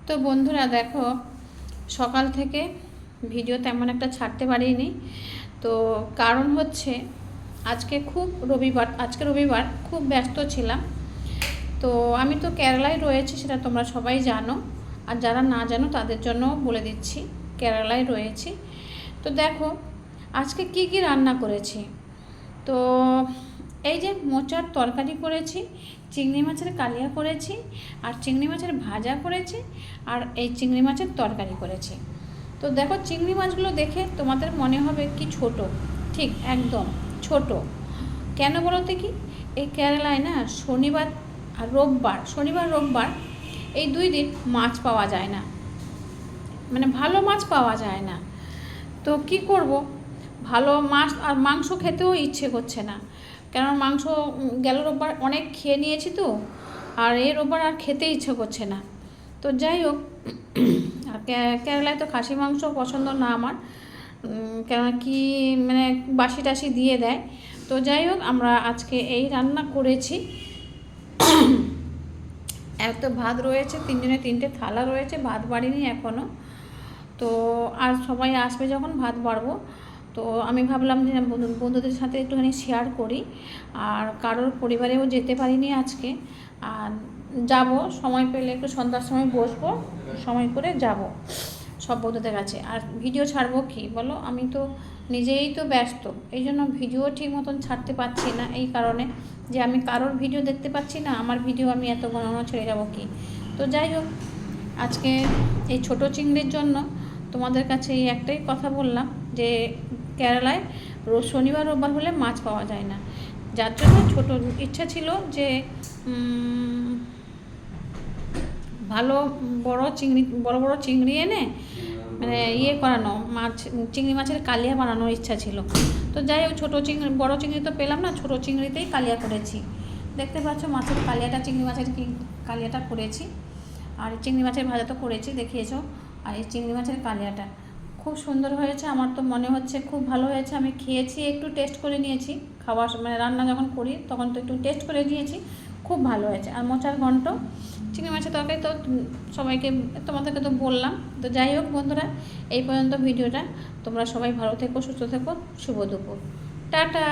তো বন্ধুরা দেখো, সকাল থেকে ভিডিও তেমন একটা ছাড়তে পারিনি। তো কারণ হচ্ছে আজকে রবিবার খুব ব্যস্ত ছিলাম। তো আমি তো কেরালায় রয়েছি, সেটা তোমরা সবাই জানো। আর যারা না জানো তাদের জন্য বলে দিচ্ছি, কেরালায় রয়েছি। তো দেখো আজকে কি কি রান্না করেছি। তো এই যে মোচার তরকারি করেছি, চিংড়ি মাছের কালিয়া করেছি, আর চিংড়ি মাছের ভাজা করেছি, আর এই চিংড়ি মাছের তরকারি করেছি। তো দেখো চিংড়ি মাছগুলো দেখে তোমাদের মনে হবে কি ছোট, ঠিক একদম ছোট। কেন বলো তো, কি এই কেরালায় না শনিবার রোববার এই 2 দিন মাছ পাওয়া যায় না, মানে ভালো মাছ পাওয়া যায় না। তো কি করব, ভালো মাছ আর মাংস খেতেও ইচ্ছে করছে না, কেন মাংস গেল রোববার অনেক খেয়ে নিয়েছি। তো আর এই রোববার আর খেতে ইচ্ছে করছে না। তো যাই হোক, আর কেরালায় তো খাসি মাংস পছন্দ না আমার, কেন কি মানে বাসি টাসি দিয়ে দেয়। তো যাই হোক, আমরা আজকে এই রান্না করেছি। এত ভাত রয়েছে, 3 জনের 3টে থালা রয়েছে, ভাত বাড়িনি এখনও। তো আর সবাই আসবে যখন ভাত বাড়বো। তো আমি ভাবলাম যে বন্ধুদের সাথে একটুখানি শেয়ার করি। আর কারোর পরিবারেও যেতে পারিনি আজকে। আর যাব, সময় পেলে একটু সন্ধ্যার সময় বসবো, সময় করে যাব সব বন্ধুদের কাছে। আর ভিডিও ছাড়বো কি বলো, আমি তো নিজেই তো ব্যস্ত, এই জন্য ভিডিও ঠিক মতন ছাড়তে পারছি না। এই কারণে যে আমি কারোর ভিডিও দেখতে পাচ্ছি না, আমার ভিডিও আমি এত ঘন ছেড়ে যাবো কি। তো যাই হোক, আজকে এই ছোট চিংড়ির জন্য তোমাদের কাছে এই একটাই কথা বললাম যে কেরালায় শনিবার রোববার হলে মাছ পাওয়া যায় না, যার জন্য ছোট ইচ্ছা ছিল যে ভালো বড় বড় চিংড়ি এনে মানে করানো চিংড়ি মাছের কালিয়া বানানোর ইচ্ছা ছিল। তো যাই হোক, বড় চিংড়ি তো পেলাম না, ছোট চিংড়িতেই কালিয়া করেছি। দেখতে পাচ্ছ মাছের কালিয়াটা, চিংড়ি মাছের কালিয়াটা করেছি। আর চিংড়ি মাছের ভাজা তো করেছি, দেখিয়েছো। আর এই চিংড়ি মাছের কালিয়াটা খুব সুন্দর হয়েছে, আমার তো মনে হচ্ছে খুব ভালো হয়েছে। আমি খেয়েছি, একটু টেস্ট করে নিয়েছি, মানে রান্না যখন করি তখন তো একটু টেস্ট করে নিয়েছি, খুব ভালো হয়েছে। আর মোচার ঘন্ট, চিংড়ি মাছের তরকারি তো সবাইকে তোমাদেরকে তো বললাম। তো যাই হোক বন্ধুরা, এই পর্যন্ত ভিডিওটা। তোমরা সবাই ভালো থেকো, সুস্থ থেকো, শুভ দুপুর, টাটা।